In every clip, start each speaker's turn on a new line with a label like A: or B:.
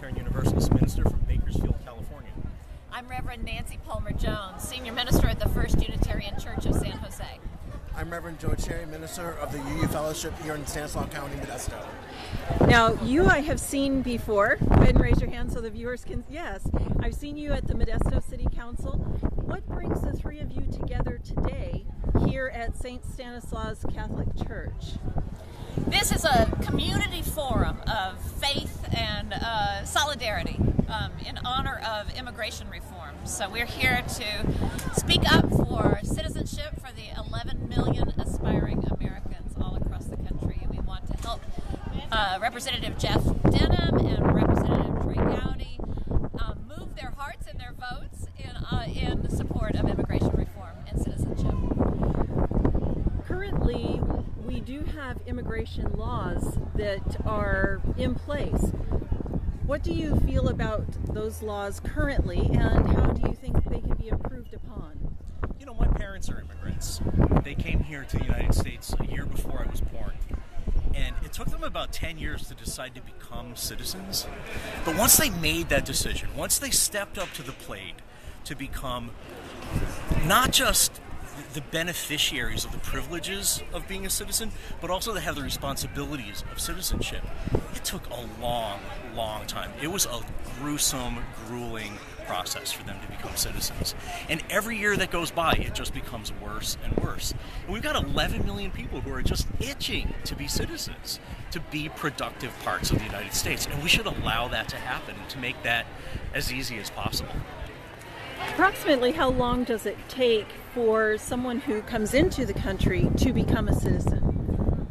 A: Unitarian Universalist minister from Bakersfield, California.
B: I'm Reverend Nancy Palmer-Jones, Senior Minister at the First Unitarian Church of San Jose.
C: I'm Reverend Joe Cherry, Minister of the UU Fellowship here in Stanislaus County, Modesto.
D: Now, you I have seen before. Go ahead and raise your hand so the viewers can... Yes, I've seen you at the Modesto City Council. What brings the three of you together today here at St. Stanislaus Catholic Church?
B: This is a community forum of faith and solidarity in honor of immigration reform. So we're here to speak up for citizenship for the 11 million aspiring Americans all across the country. And we want to help Representative Jeff Denham and Representative Trey Gowdy move their hearts and their votes in support of immigration reform and citizenship.
D: Currently, we do have immigration laws that are in place. What do you feel about those laws currently, and how do you think they can be improved upon?
A: You know, my parents are immigrants. They came here to the United States a year before I was born. And it took them about 10 years to decide to become citizens. But once they made that decision, once they stepped up to the plate to become not just the beneficiaries of the privileges of being a citizen, but also to have the responsibilities of citizenship, it took a long, long time. It was a gruesome, grueling process for them to become citizens. And every year that goes by, it just becomes worse and worse. And we've got 11 million people who are just itching to be citizens, to be productive parts of the United States. And we should allow that to happen and to make that as easy as possible.
D: Approximately how long does it take for someone who comes into the country to become a citizen?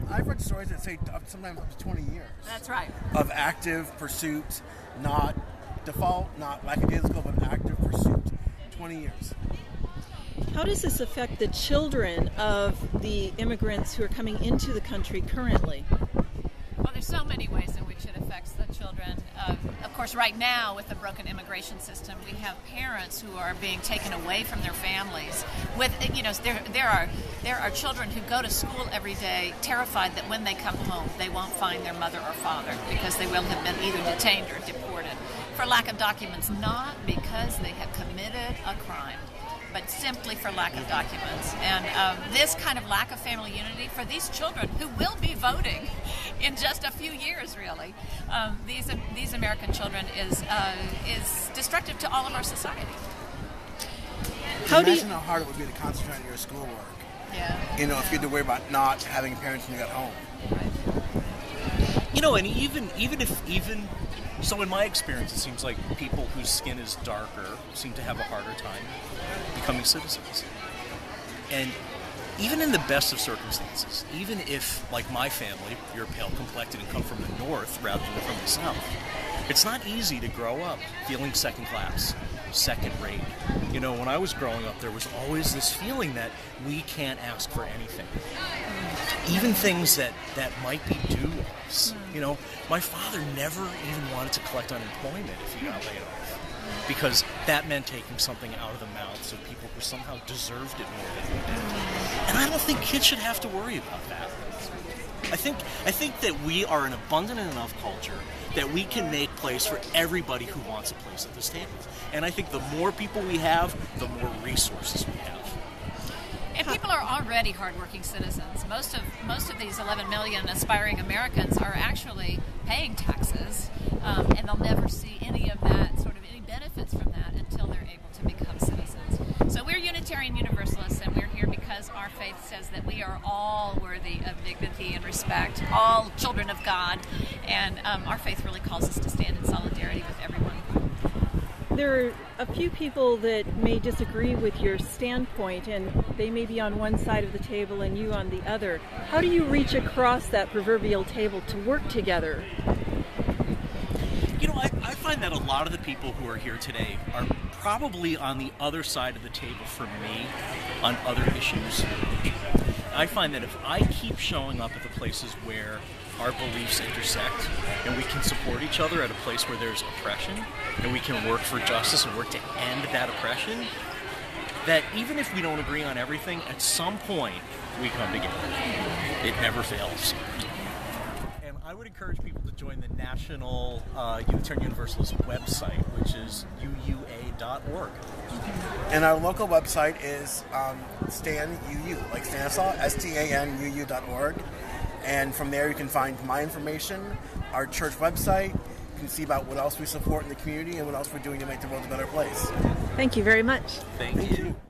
C: I've read stories that say sometimes up to 20 years.
B: That's right.
C: Of active pursuit, not default, not lackadaisical, but active pursuit. 20 years.
D: How does this affect the children of the immigrants who are coming into the country currently?
B: Well, there's so many ways in which it affects the children. Of course, right now, with the broken immigration system, we have parents who are being taken away from their families. With, you know, there are children who go to school every day terrified that when they come home, they won't find their mother or father because they will have been either detained or deported for lack of documents, not because they have committed a crime, but simply for lack of documents. And this kind of lack of family unity for these children who will be voting in just a few years, really, these American children is destructive to all of our society.
C: Imagine how hard it would be to concentrate on your schoolwork.
B: Yeah.
C: You know, if you had to worry about not having parents when you got home.
B: Right.
A: You know, and even so, in my experience, it seems like people whose skin is darker seem to have a harder time becoming citizens. And even in the best of circumstances, even if, like my family, you're pale-complected and come from the north rather than from the south, it's not easy to grow up feeling second class, second rate. You know, when I was growing up, there was always this feeling that we can't ask for anything. Even things that might be due us. You know, my father never even wanted to collect unemployment if he got laid off, because that meant taking something out of the mouths of people who somehow deserved it more than we did. And I don't think kids should have to worry about that. I think that we are an abundant enough culture that we can make place for everybody who wants a place at this table. And I think the more people we have, the more resources we have.
B: And people are already hardworking citizens. Most of these 11 million aspiring Americans are actually paying taxes, and they'll never see any of that, sort of any benefits from that until they're able to become citizens. So we're Unitarian Universalists, and we're here because our faith says that we are all worthy of dignity and respect, all children of God, and our faith really calls us to stand in solidarity with everyone.
D: There are a few people that may disagree with your standpoint, and they may be on one side of the table and you on the other. How do you reach across that proverbial table to work together?
A: You know, I find that a lot of the people who are here today are probably on the other side of the table for me on other issues. I find that if I keep showing up at the places where our beliefs intersect and we can support each other at a place where there's oppression and we can work for justice and work to end that oppression, that even if we don't agree on everything, at some point we come together. It never fails. And I would encourage people to join the National Unitarian Universalist website, which is uua.org.
C: And our local website is StanUU, like Stanislaw, STANUU.org. And from there you can find my information, our church website. You can see about what else we support in the community and what else we're doing to make the world a better place.
D: Thank you very much.
A: Thank you.